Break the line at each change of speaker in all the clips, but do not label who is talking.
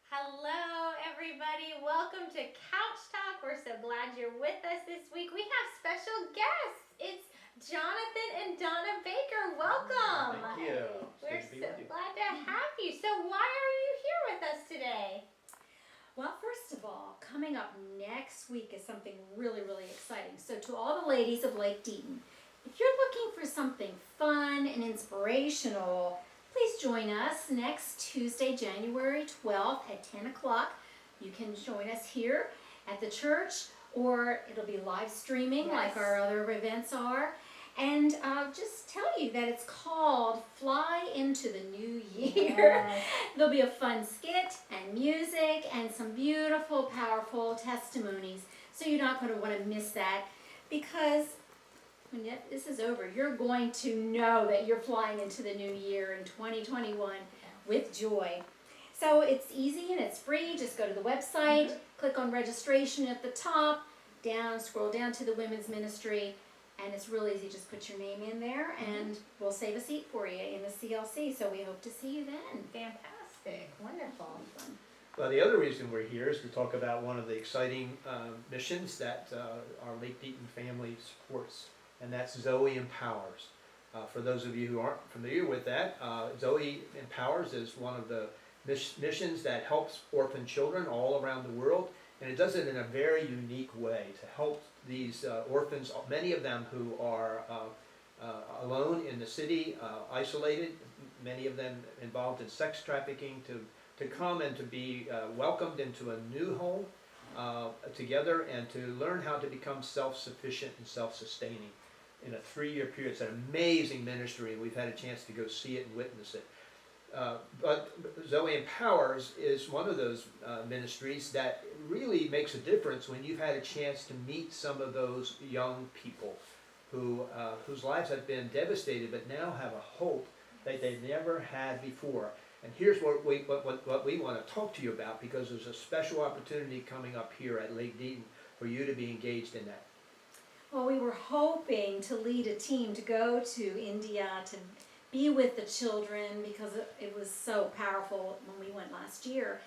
Hello, everybody. Welcome to Couch Talk. We're so glad you're with us this week. We have special guests. It's Jonathan and Donna Baker. Welcome.
Thank you.
We're so glad to have you. So, why are you here with us today?
Well, first of all, coming up next week is something really, really exciting. So to all the ladies of Lake Deaton, if you're looking for something fun and inspirational, please join us next Tuesday, January 12th at 10 o'clock. You can join us here at the church, or it'll be live streaming like our other events are. And I'll just tell you that it's called Fly into the New Year.
Yes.
There'll be a fun skit and music and some beautiful, powerful testimonies. So you're not going to want to miss that, because when this is over, you're going to know that you're flying into the new year in 2021 with joy. So it's easy and it's free. Just go to the website, click on registration at the top, scroll down to the women's ministry. And it's real easy. Just put your name in there and we'll save a seat for you in the CLC. So we hope to see you then.
Fantastic. Wonderful.
Well, the other reason we're here is to talk about one of the exciting missions that our Lake Deaton family supports, and that's Zoe Empowers. For those of you who aren't familiar with that, Zoe Empowers is one of the missions that helps orphan children all around the world, and it does it in a very unique way to help these orphans, many of them who are alone in the city, isolated, many of them involved in sex trafficking, to come and to be welcomed into a new home together and to learn how to become self-sufficient and self-sustaining in a 3-year period. It's an amazing ministry, and we've had a chance to go see it and witness it. But Zoe Empowers is one of those ministries that really makes a difference when you've had a chance to meet some of those young people whose lives have been devastated but now have a hope that they've never had before. And here's what we want to talk to you about, because there's a special opportunity coming up here at Lake Deaton for you to be engaged in that.
Well, we were hoping to lead a team to go to India to be with the children, because it was so powerful when we went last year.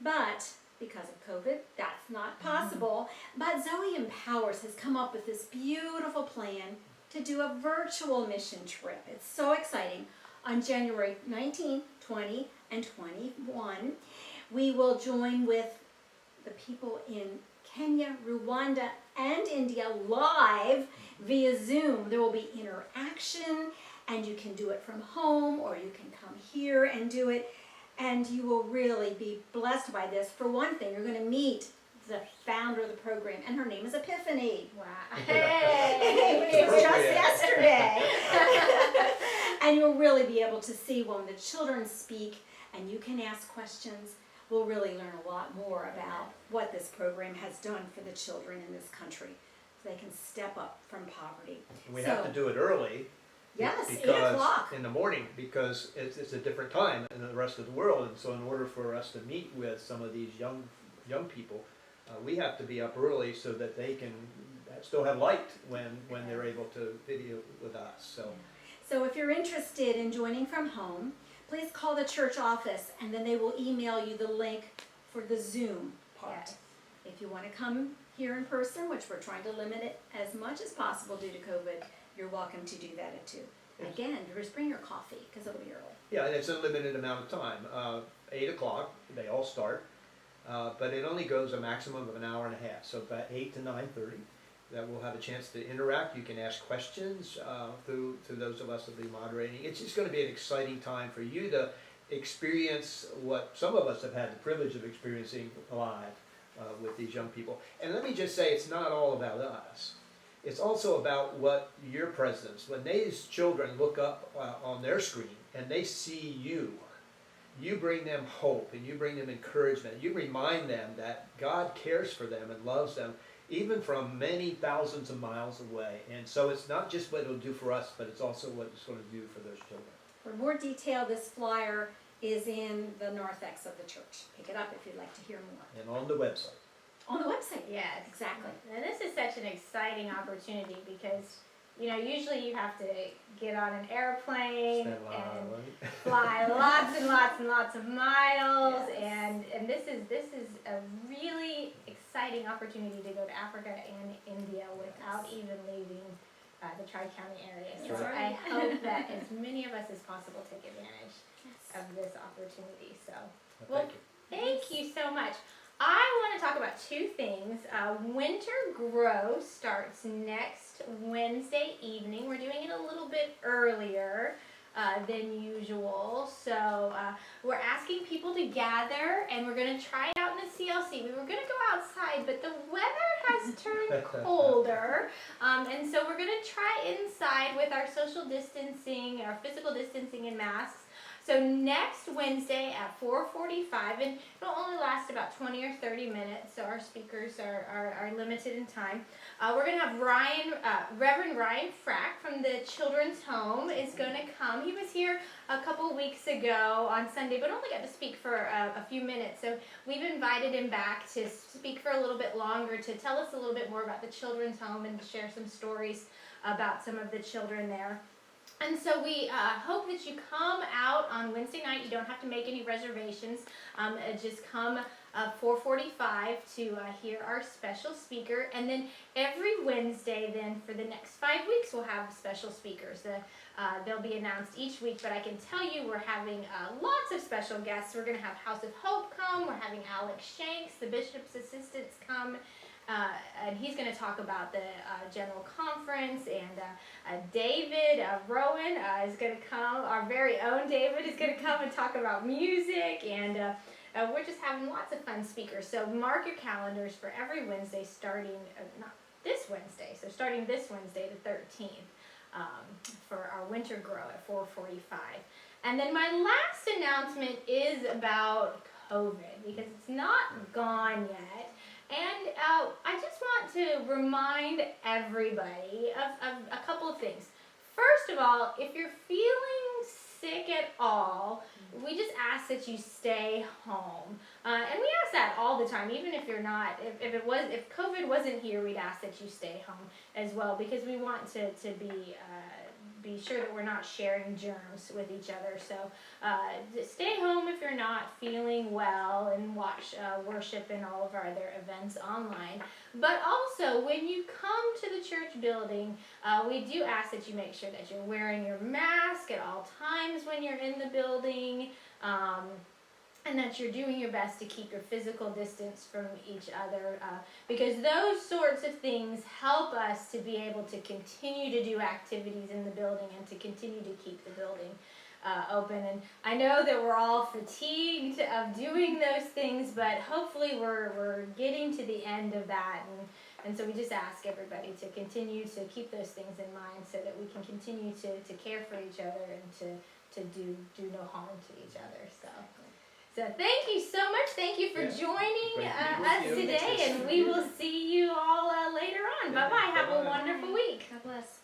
But because of COVID, that's not possible. But Zoe Empowers has come up with this beautiful plan to do a virtual mission trip. It's so exciting. On January 19, 20, and 21, we will join with the people in Kenya, Rwanda, and India live via Zoom. There will be interaction, and you can do it from home, or you can come here and do it, and you will really be blessed by this. For one thing, you're going to meet the founder of the program, and her name is Epiphany.
Wow.
Hey, it was just yesterday. And you'll really be able to see when the children speak, and you can ask questions. We'll really learn a lot more about what this program has done for the children in this country, so they can step up from poverty.
We have to do it early.
Yes, 8
because
o'clock.
in the morning, because it's a different time than the rest of the world, and so in order for us to meet with some of these young people, we have to be up early so that they can still have light when they're able to video with us.
So if you're interested in joining from home, please call the church office, and then they will email you the link for the Zoom part.
Yes.
If you want to come here in person, which we're trying to limit it as much as possible due to COVID, you're welcome to do that too.
Yes.
Again, just bring your coffee, because it'll be early.
Yeah, and it's a limited amount of time. 8 o'clock, they all start, but it only goes a maximum of an hour and a half. So about 8 to 9:30, that we'll have a chance to interact. You can ask questions through those of us that will be moderating. It's just going to be an exciting time for you to experience what some of us have had the privilege of experiencing live with these young people. And let me just say, it's not all about us. It's also about what your presence, when these children look up on their screen and they see you bring them hope, and you bring them encouragement. You remind them that God cares for them and loves them, even from many thousands of miles away. And so it's not just what it'll do for us, but it's also what it's going to do for those children.
For more detail, this flyer is in the narthex of the church. Pick it up if you'd like to hear more.
And on the website.
On the website.
Yes.
Exactly.
And this is such an exciting opportunity, because usually you have to get on an airplane
Spend a lot of
and
money.
fly lots and lots and lots of miles,
Yes.
and this is a really exciting opportunity to go to Africa and India without even leaving the Tri-County area. So
That's
I
right.
hope that as many of us as possible take advantage
Yes.
of this opportunity. So
Well, thank you.
thank you so much. I want to talk about two things. Winter Grow starts next Wednesday evening. We're doing it a little bit earlier than usual. So we're asking people to gather, and we're going to try it out in the CLC. We were going to go outside, but the weather has turned colder. And so we're going to try inside with our social distancing, our physical distancing and masks. So next Wednesday at 4:45, and it'll only last about 20 or 30 minutes, so our speakers are limited in time. We're going to have Reverend Ryan Frack from the Children's Home is going to come. He was here a couple weeks ago on Sunday, but only got to speak for a few minutes. So we've invited him back to speak for a little bit longer, to tell us a little bit more about the Children's Home and to share some stories about some of the children there. And so we hope that you come out on Wednesday night. You don't have to make any reservations. Just come 4:45 to hear our special speaker. And then every Wednesday then for the next 5 weeks we'll have special speakers. They'll be announced each week, but I can tell you we're having lots of special guests. We're going to have House of Hope come. We're having Alex Shanks, the bishop's assistants, come. And he's going to talk about the General Conference, and David Rowan is going to come. Our very own David is going to come and talk about music, and we're just having lots of fun speakers. So mark your calendars for every Wednesday starting, not this Wednesday, so starting this Wednesday the 13th for our Winter Grow at 4:45. And then my last announcement is about COVID, because it's not gone yet. And I just want to remind everybody of a couple of things. First of all, if you're feeling sick at all, we just ask that you stay home. And we ask that all the time, even if you're not, if COVID wasn't here, we'd ask that you stay home as well, because we want to be sure that we're not sharing germs with each other. So stay home if you're not feeling well, and watch worship and all of our other events online. But also, when you come to the church building, we do ask that you make sure that you're wearing your mask at all times when you're in the building, and that you're doing your best to keep your physical distance from each other, because those sorts of things help us to be able to continue to do activities in the building and to continue to keep the building open. And I know that we're all fatigued of doing those things, but hopefully we're getting to the end of that, and so we just ask everybody to continue to keep those things in mind, so that we can continue to care for each other and to do no harm to each other. So thank you so much. Thank you for joining
Great to be with
us
you.
today, and we will see you all later on. Bye-bye. Have a wonderful week.
God bless.